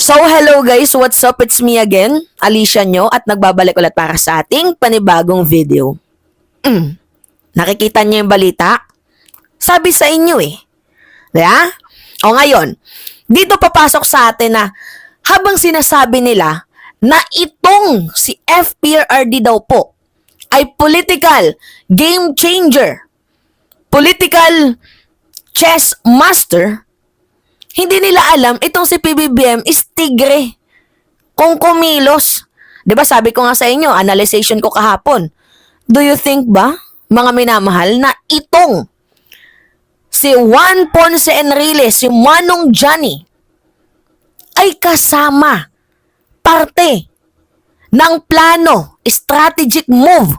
So, hello guys, what's up? It's me again, Alicia nyo, at nagbabalik ulit para sa ating panibagong video. Nakikita nyo yung balita? Sabi sa inyo eh. Diba? O ngayon, dito papasok sa atin na habang sinasabi nila na itong si FPRRD daw po ay political game changer, political chess master, hindi nila alam itong si PBBM is tigre. Kung kumilos. 'Di ba sabi ko nga sa inyo, analyzation ko kahapon. Do you think ba, mga minamahal, na itong si Juan Ponce Enrile, si Manong Johnny, ay kasama, parte ng plano, strategic move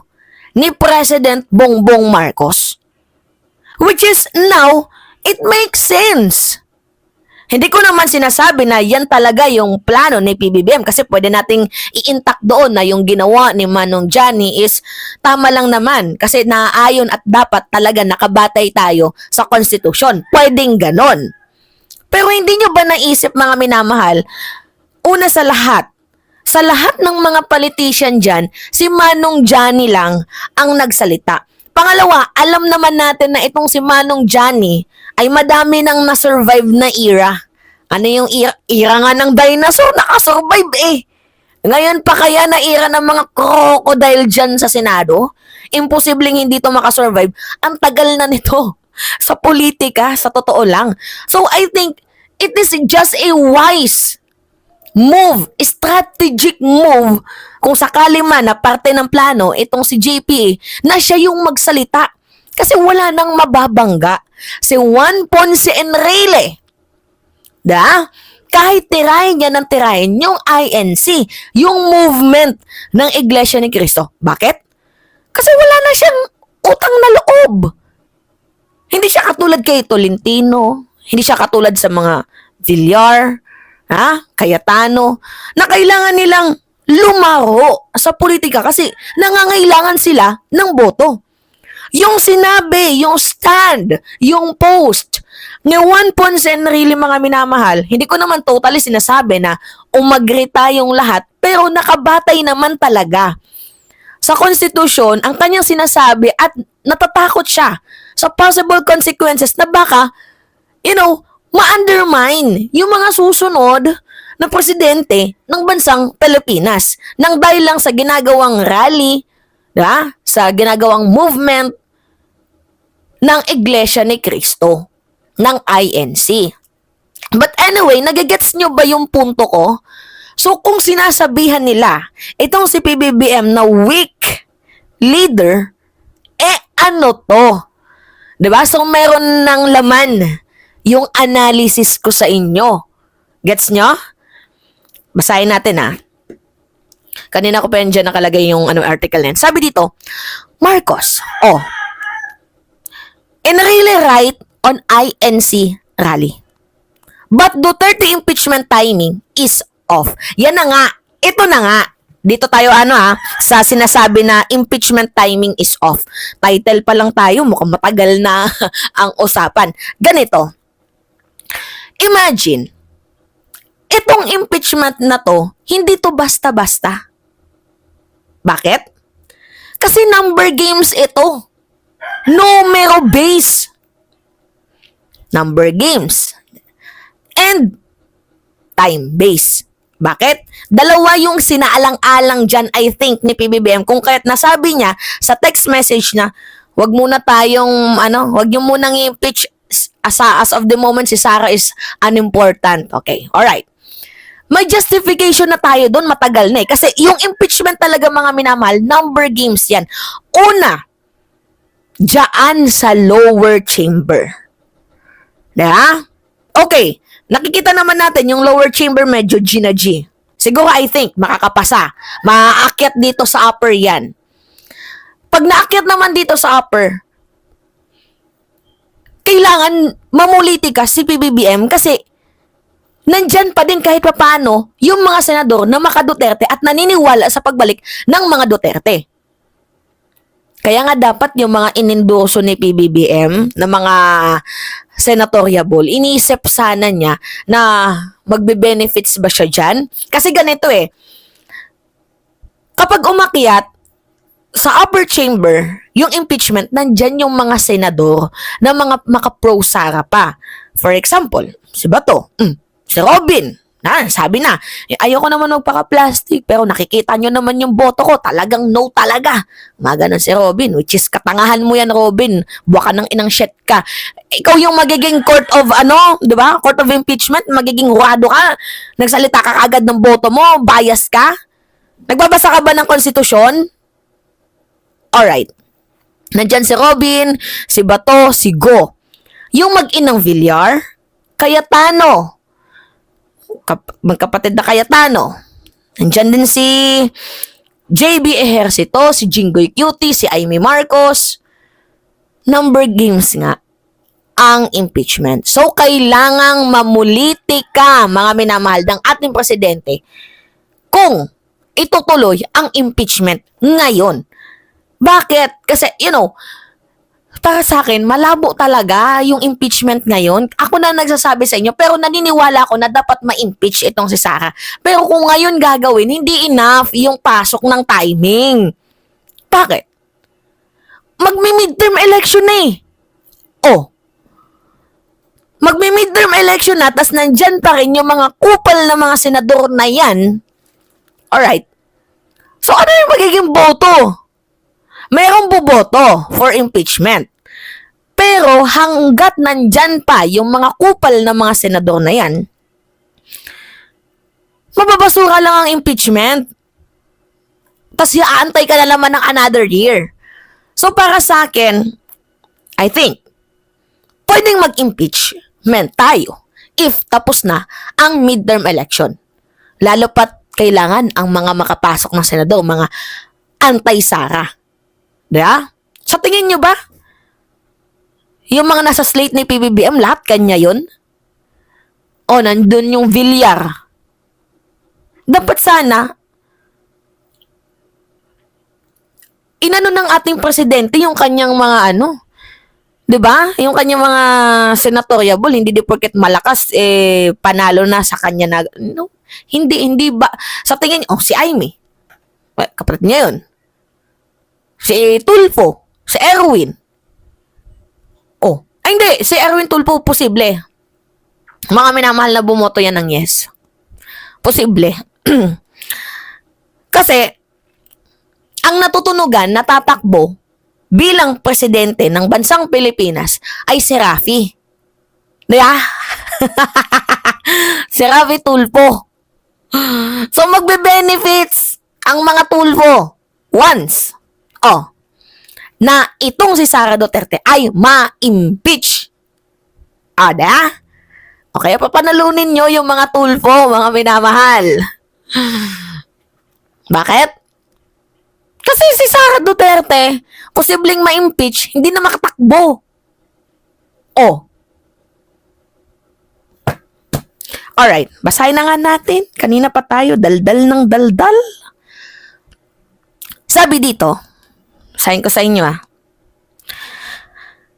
ni President Bongbong Marcos? Which is now, it makes sense. Hindi ko naman sinasabi na yan talaga yung plano ni PBBM kasi pwede nating i-intact doon na yung ginawa ni Manong Johnny is tama lang naman kasi naaayon at dapat talaga nakabatay tayo sa konstitusyon. Pwedeng ganon. Pero hindi nyo ba naisip, mga minamahal, una sa lahat ng mga politician dyan, si Manong Johnny lang ang nagsalita. Pangalawa, alam naman natin na itong si Manong Johnny ay madami nang na-survive na era. Ano yung era? Era nga ng dinosaur, nakasurvive eh. Ngayon pa kaya na era ng mga crocodile dyan sa Senado? Imposibleng hindi to makasurvive. Ang tagal na nito sa politika, sa totoo lang. So I think it is just a wise move, strategic move, kung sakali man na parte ng plano itong si JP na siya yung magsalita. Kasi wala nang mababangga. Si Juan Ponce Enrile, kahit tirahin niya ng tirahin yung INC, yung movement ng Iglesia ni Cristo. Bakit? Kasi wala na siyang utang na loob. Hindi siya katulad kay Tolentino, hindi siya katulad sa mga Villar, Cayetano, na kailangan nilang lumaro sa politika kasi nangangailangan sila ng boto. Yung sinabi, yung stand, yung post ni Juan Ponce Enrile, mga minamahal, hindi ko naman totally sinasabi na umagri tayong lahat, pero nakabatay naman talaga sa konstitusyon ang kanyang sinasabi at natatakot siya sa possible consequences na baka, ma-undermine yung mga susunod na presidente ng bansang Pilipinas nang dahil lang sa ginagawang rally, sa ginagawang movement ng Iglesia ni Cristo, ng INC. But anyway, nagigets nyo ba yung punto ko? So kung sinasabihan nila itong si PBBM na weak leader, ano to? 'Di ba? So meron ng laman yung analysis ko sa inyo. Gets nyo? Basahin natin Kanina ko pa yan dyan nakalagay yung article na yan. Sabi dito, Marcos, Enrile right on INC rally. But Duterte impeachment timing is off. Yan na nga. Ito na nga. Dito tayo sa sinasabi na impeachment timing is off. Title pa lang tayo, mukhang matagal na ang usapan. Ganito. Imagine, itong impeachment na to, hindi to basta-basta. Bakit? Kasi number games ito. Numero base. Number games. And time base. Bakit? Dalawa yung sinaalang-alang dyan, I think, ni PBBM. Kung kaya't nasabi niya sa text message na, wag muna tayong, wag yung munang i-impeach as of the moment si Sara is unimportant. Okay, alright. May justification na tayo doon, matagal na Kasi yung impeachment talaga, mga minamahal, number games yan. Una, diyan sa lower chamber. Okay, nakikita naman natin yung lower chamber medyo G na G. Siguro I think makakapasa. Maaakyat dito sa upper yan. Pag naakyat naman dito sa upper, kailangan mamuliti ka si PBBM kasi nandyan pa din kahit papaano yung mga senador na maka-Duterte at naniniwala sa pagbalik ng mga Duterte. Kaya nga dapat yung mga inendorso ni PBBM na mga senatoriable, iniisip sana niya na magbe-benefits ba siya dyan? Kasi ganito kapag umakyat sa upper chamber, yung impeachment, nandyan yung mga senador na mga maka-pro Sara pa. For example, si Bato, si Robin, sabi na, ayoko naman magpaka-plastic, pero nakikita nyo naman yung boto ko, talagang no talaga. Maganon si Robin, which is katangahan mo yan, Robin. Buwa ka ng inang shit ka. Ikaw yung magiging court of di ba? Court of impeachment, magiging hurado ka. Nagsalita ka kagad ng boto mo, bias ka. Nagbabasa ka ba ng konstitusyon? Alright. Nandyan si Robin, si Bato, si Go. Yung mag-inang Villar, Cayetano, magkapatid na Cayetano. Nandyan din si JB Ejercito, si Jinggoy Cutie, si Amy Marcos. Number games nga ang impeachment. So, kailangang mamuliti ka, mga minamahal ng ating presidente, kung itutuloy ang impeachment ngayon. Bakit? Kasi, para sa akin, malabo talaga yung impeachment ngayon. Ako na nagsasabi sa inyo, pero naniniwala ako na dapat ma-impeach itong si Sara. Pero kung ngayon gagawin, hindi enough yung pasok ng timing. Bakit? Magmi-midterm election magmi-midterm election na, tas nandyan pa rin yung mga kupal na mga senador na yan. Alright. So, ano yung magiging boto? Merong boboto for impeachment. Pero hanggat nandyan pa yung mga kupal na mga senador na yan, mababasura lang ang impeachment. Tapos iaantay ka na naman ng another year. So para sa akin, I think, pwedeng mag-impeachment tayo if tapos na ang midterm election. Lalo pat kailangan ang mga makapasok na senador, mga anti-Sara. Diba? Sa tingin nyo ba? Yung mga nasa slate ni PBBM, lahat kanya yun? O, nandun yung Villar. Dapat sana, inano ng ating presidente yung kanyang mga diba? Yung kanyang mga senatoriable, hindi di porket malakas, panalo na sa kanya na, hindi ba? Sa tingin nyo, si Amy, kapatid niya yun. Si Tulfo, si Erwin. Hindi, si Erwin Tulfo, posible. Mga minamahal na bumoto yan ng yes. Posible. Kasi, ang natutunugan, natatakbo bilang presidente ng bansang Pilipinas ay si Raffy. Diba? Si Raffy Tulfo. So, magbe-benefits ang mga Tulfo once na itong si Sara Duterte ay ma-impeach. Diba? O kaya papanalunin nyo yung mga Tulfo, mga minamahal. Bakit? Kasi si Sara Duterte, posibleng ma-impeach, hindi na makatakbo. Alright, basahin na nga natin. Kanina pa tayo, daldal ng daldal. Sabi dito, sayin ko sa inyo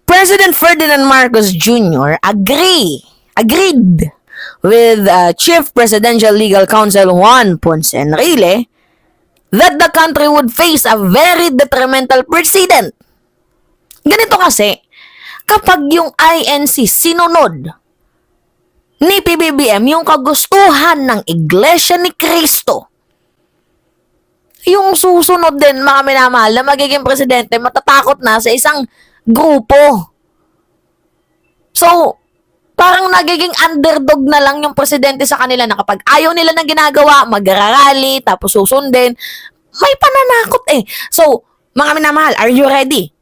President Ferdinand Marcos Jr. agreed with Chief Presidential Legal Counsel Juan Ponce Enrile that the country would face a very detrimental precedent. Ganito kasi, kapag yung INC sinunod ni PBBM yung kagustuhan ng Iglesia ni Cristo, yung susunod din, mga minamahal, na magiging presidente, matatakot na sa isang grupo. So, parang nagiging underdog na lang yung presidente sa kanila na kapag ayaw nila ng ginagawa, mag-rally, tapos susundin, may pananakot So, mga minamahal, are you ready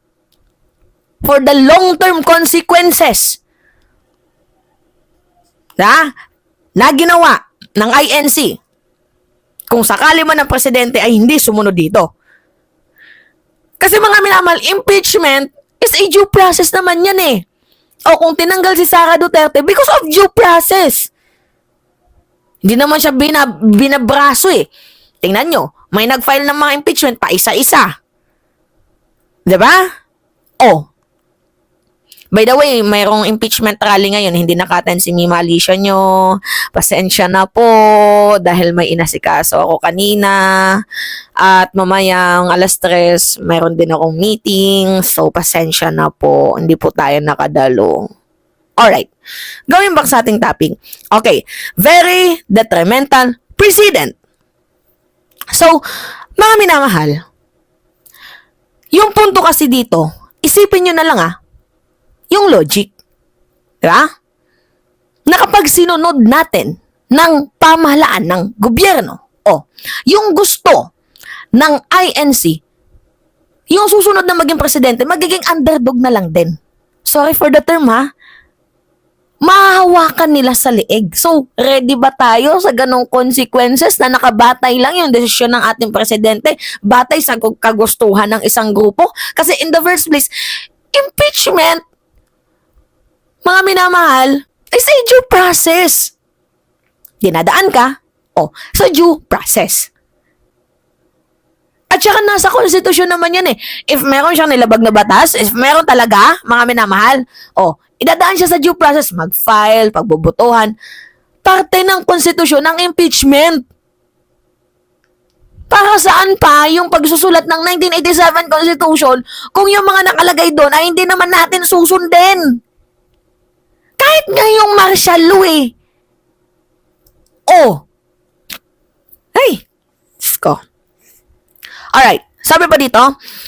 for the long-term consequences na ginawa ng INC kung sakali man ang presidente ay hindi sumunod dito? Kasi mga minamahal, impeachment is a due process naman yan O kung tinanggal si Sara Duterte because of due process. Hindi naman siya binabraso Tingnan nyo, may nag-file ng mga impeachment pa isa-isa. 'Di ba? Oh. By the way, mayroong impeachment rally ngayon. Hindi naka-attend si Mima Alicia nyo. Pasensya na po dahil may inasikaso ako kanina. At mamayang 3:00, mayroon din akong meeting. So, pasensya na po. Hindi po tayo nakadalo. Alright. Going back sa ating topic. Okay. Very detrimental precedent. So, mga minamahal, yung punto kasi dito, isipin nyo na lang yung logic. Diba? Na kapag sinunod natin ng pamahalaan ng gobyerno, yung gusto ng INC, yung susunod na maging presidente, magiging underdog na lang din. Sorry for the term mahahawakan nila sa leeg. So, ready ba tayo sa ganong consequences na nakabatay lang yung desisyon ng ating presidente, batay sa kagustuhan ng isang grupo? Kasi in the first place, impeachment, mga minamahal, is a due process. Dinadaan ka, sa due process. At saka nasa konstitusyon naman yan If meron siyang nilabag na batas, if meron talaga, mga minamahal, idadaan siya sa due process, mag-file, pagbubutuhan. Parte ng konstitusyon ng impeachment. Para saan pa yung pagsusulat ng 1987 Constitution kung yung mga nakalagay doon ay hindi naman natin susundin? Kahit nga yung martial law Hey, Diyos ko. Alright, sabi pa dito,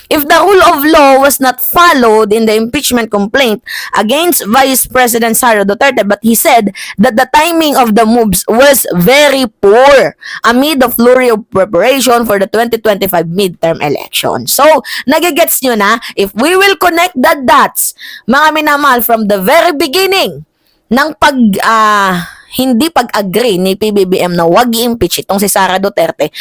if the rule of law was not followed in the impeachment complaint against Vice President Sara Duterte, but he said that the timing of the moves was very poor amid the flurry of preparation for the 2025 midterm election. So, nagigets nyo na, if we will connect the dots, mga minamahal, from the very beginning ng hindi pag-agree ni PBBM na wag i-impeach itong si Sara Duterte,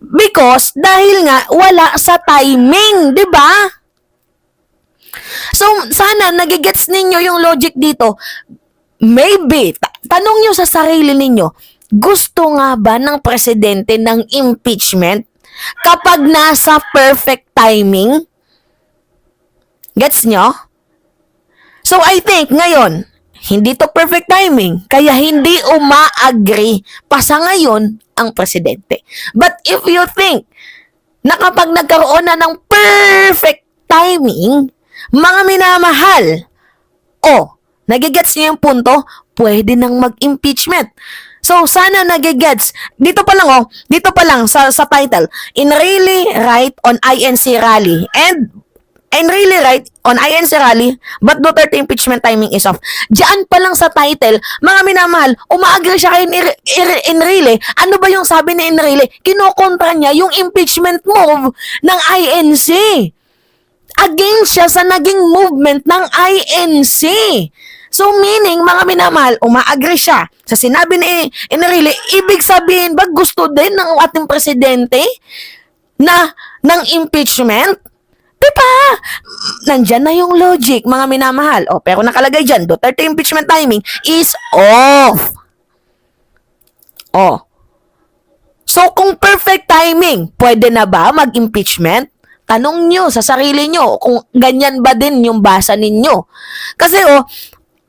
because dahil nga wala sa timing, 'di ba? So sana nagigets ninyo yung logic dito. Maybe tanong niyo sa sarili ninyo, gusto nga ba ng presidente ng impeachment kapag nasa perfect timing? Gets nyo? So I think ngayon, hindi to perfect timing, kaya hindi uma-agree pa sa ngayon ang presidente. But if you think na kapag nagkaroon na ng perfect timing, mga minamahal, nagigets niyo yung punto, pwede nang mag-impeachment. So, sana nagigets. Dito pa lang sa title, in really right on INC rally and really right on INC rally, but Duterte impeachment timing is off. Diyan pa lang sa title, mga minamahal, umaagree siya kay Enrile. Ano ba yung sabi ni Enrile? Kinokontra niya yung impeachment move ng INC. Against siya sa naging movement ng INC. So meaning, mga minamahal, umaagree siya sa sinabi ni Enrile. Ibig sabihin ba gusto din ng ating presidente na ng impeachment? Diba? Nandyan na yung logic, mga minamahal. Pero nakalagay dyan, Duterte impeachment timing is off. So, kung perfect timing, pwede na ba mag-impeachment? Tanong nyo sa sarili nyo kung ganyan ba din yung basa ninyo. Kasi,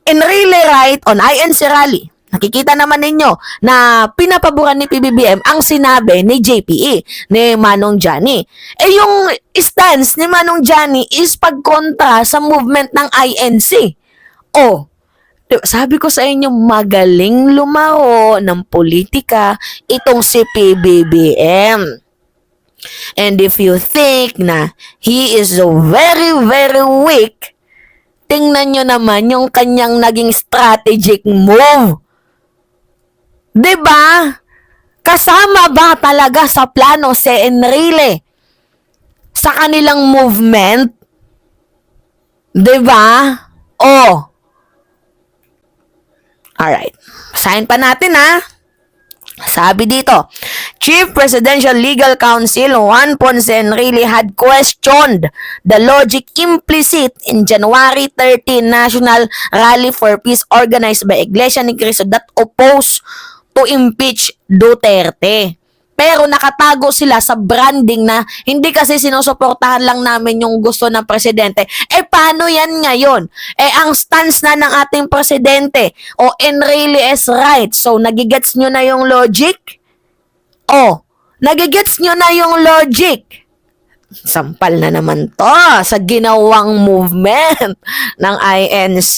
in really right on INC rally, nakikita naman ninyo na pinapaboran ni PBBM ang sinabi ni JPE, ni Manong Johnny. Yung stance ni Manong Johnny is pagkontra sa movement ng INC. Sabi ko sa inyo, magaling lumaro ng politika itong si PBBM. And if you think na he is very, very weak, tingnan nyo naman yung kanyang naging strategic move. Diba? Kasama ba talaga sa plano si Enrile sa kanilang movement? Diba? Alright. Basahin pa natin Sabi dito, Chief Presidential Legal Counsel Juan Ponce Enrile had questioned the logic implicit in January 13 National Rally for Peace organized by Iglesia ni Cristo that opposed to impeach Duterte. pero nakatago sila sa branding na hindi kasi sinusuportahan lang namin yung gusto ng presidente. Paano yan ngayon? Ang stance na ng ating presidente, Enrile is right. So, nagigets nyo na yung logic? Nagigets nyo na yung logic? Sampal na naman to sa ginawang movement ng INC.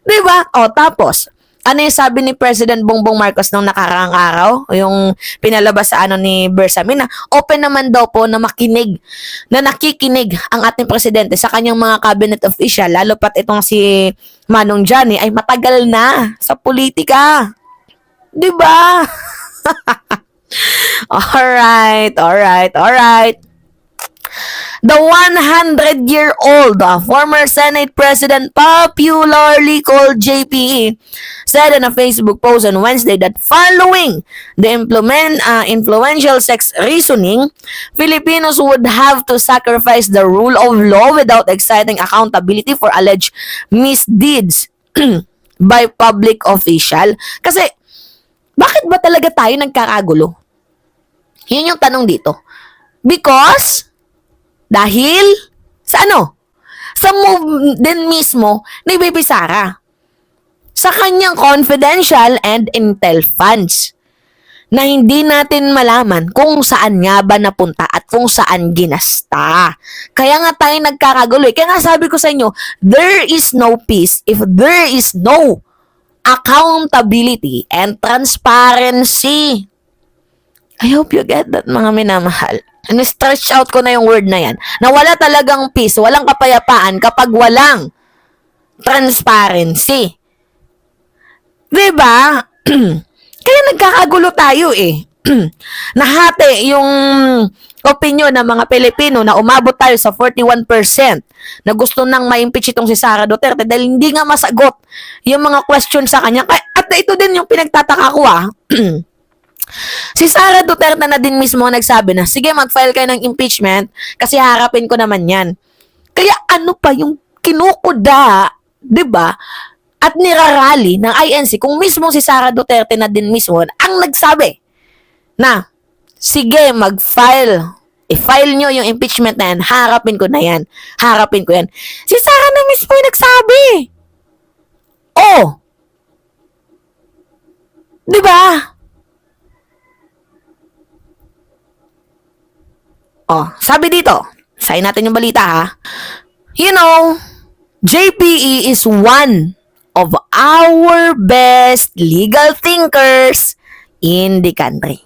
Diba? Tapos, ano yung sabi ni President Bongbong Marcos nung nakaraang araw? Yung pinalabas sa ni Bersamin na open naman daw po na nakikinig ang ating presidente sa kanyang mga cabinet official, lalo pat itong si Manong Johnny ay matagal na sa politika. Diba? Alright. The 100-year-old former Senate President, popularly called JPE, said in a Facebook post on Wednesday that following the influential sex reasoning, Filipinos would have to sacrifice the rule of law without exciting accountability for alleged misdeeds by public official. Kasi, bakit ba talaga tayo nagkakagulo? Yun yung tanong dito. Because, dahil, sa Sa move din mismo ni Baby Sara. Sa kanyang confidential and intel funds. Na hindi natin malaman kung saan nga ba napunta at kung saan ginasta. Kaya nga tayo nagkakagulo. Kaya nga sabi ko sa inyo, there is no peace if there is no accountability and transparency. I hope you get that, mga minamahal. Stretch out ko na yung word na yan. Na wala talagang peace, walang kapayapaan kapag walang transparency. Diba? Kaya nagkakagulo tayo Nahati yung opinion ng mga Pilipino na umabot tayo sa 41% na gusto nang ma-impeach itong si Sara Duterte dahil hindi nga masagot yung mga question sa kanya. At ito din yung pinagtataka ko Si Sara Duterte na din mismo nagsabi na, sige, mag-file kayo ng impeachment kasi harapin ko naman yan. Kaya ano pa yung kinukuda, diba? At nirarally ng INC kung mismo si Sara Duterte na din mismo ang nagsabi na, sige, mag-file. I-file nyo yung impeachment na yan, harapin ko na yan. Harapin ko yan. Si Sara na mismo yung nagsabi. Diba? Sabi dito, sayin natin yung balita You know, JPE is one of our best legal thinkers in the country.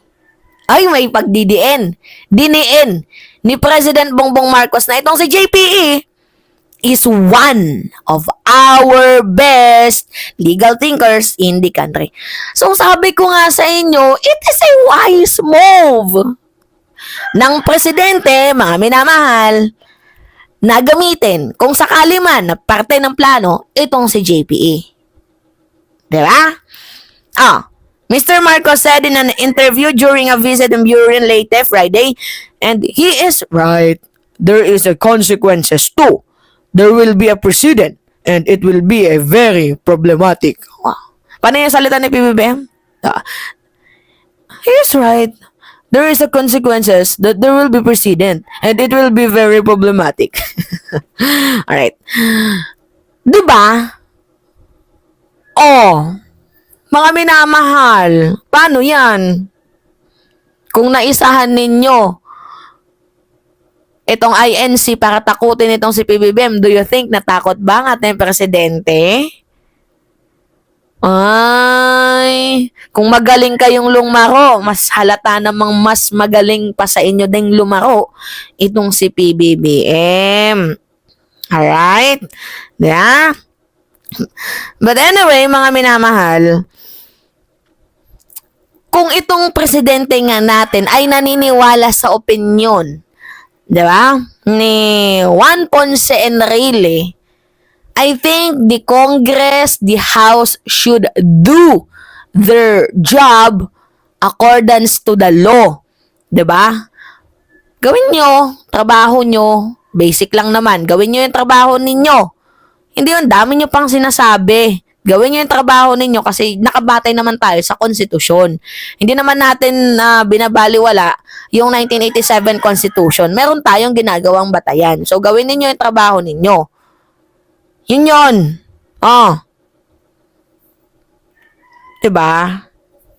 Ay, may pagdidiin. Diniin ni President Bongbong Marcos na itong si JPE is one of our best legal thinkers in the country. So, sabi ko nga sa inyo, it is a wise move ng presidente, mga minamahal, na gamitin kung sakali man na parte ng plano itong si JPE. Diba? Mr. Marcos said in an interview during a visit in Burin Leyte Friday, and he is right. There is a consequences too. There will be a precedent and it will be a very problematic. Paano yung salita ni PBBM? He is right. There is a consequences that there will be precedent and it will be very problematic. Alright. Diba? Mga minamahal, paano yan? Kung naisahan ninyo itong INC para takutin itong si PBBM, do you think natakot ba ang ating presidente? Ay, kung magaling kayong lumaro, mas halata namang mas magaling pa sa inyo ding lumaro itong si PBBM. Alright? Yeah? But anyway, mga minamahal, kung itong presidente nga natin ay naniniwala sa opinyon, di ba, ni Juan Ponce Enrile, I think the Congress, the House should do their job accordance to the law. 'Di ba? Gawin nyo, trabaho nyo, basic lang naman. Gawin nyo yung trabaho ninyo. Hindi yung dami nyo pang sinasabi. Gawin nyo yung trabaho ninyo kasi nakabatay naman tayo sa konstitusyon. Hindi naman natin binabaliwala yung 1987 Constitution. Meron tayong ginagawang batayan. So, gawin ninyo yung trabaho ninyo. Yun yun. Oh. Diba?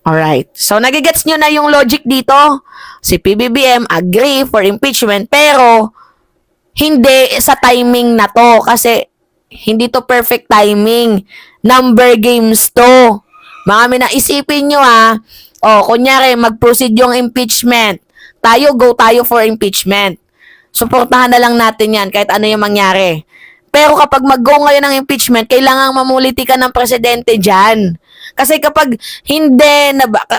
Alright. So, nagigets nyo na yung logic dito. Si PBBM agree for impeachment pero hindi sa timing na to kasi hindi to perfect timing. Number games to. Mga isipin nyo kunyari mag-proceed yung impeachment. Go tayo for impeachment. Suportahan na lang natin yan kahit ano yung mangyari. Pero kapag mag-go ngayon ng impeachment, kailangang mamuliti ka ng presidente dyan. Kasi kapag hindi,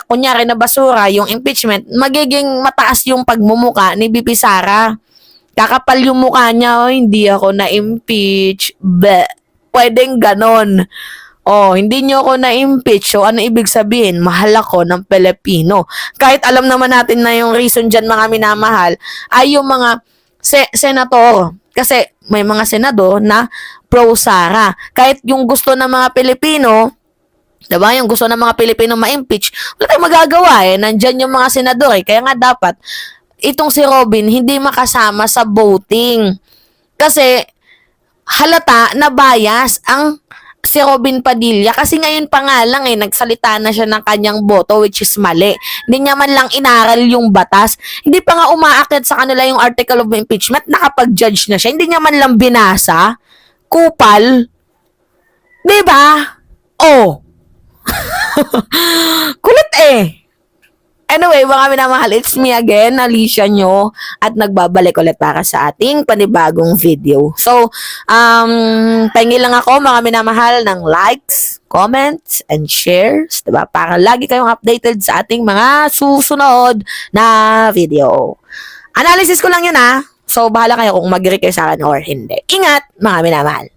kunyari na basura yung impeachment, magiging mataas yung pagmumuka ni BP Sara. Kakapal yung mukha niya, hindi ako na-impeach. Pwedeng ganon. Hindi nyo ako na-impeach. So, ano ibig sabihin? Mahal ako ng Pilipino. Kahit alam naman natin na yung reason dyan mga minamahal ay yung mga senator. Kasi may mga senador na pro-Sara. Kahit yung gusto ng mga Pilipino, diba? Yung gusto ng mga Pilipino ma-impeach, wala tayong magagawa Nandyan yung mga senador Kaya nga dapat, itong si Robin hindi makasama sa voting. Kasi, halata na bias ang si Robin Padilla kasi ngayon pa nga lang nagsalita na siya ng kanyang boto which is mali. Hindi niya man lang inaral yung batas. Hindi pa nga umaakyat sa kanila yung article of impeachment, nakapag-judge na siya. Hindi niya man lang binasa. Kupal. Diba? Kulit Anyway, mga minamahal, it's me again, Alicia nyo, at nagbabalik ulit para sa ating panibagong video. So, pahingi lang ako, mga minamahal, ng likes, comments, and shares, diba? Para lagi kayong updated sa ating mga susunod na video. Analysis ko lang yun So, bahala kayo kung mag-agree kayo sa akin or hindi. Ingat, mga minamahal.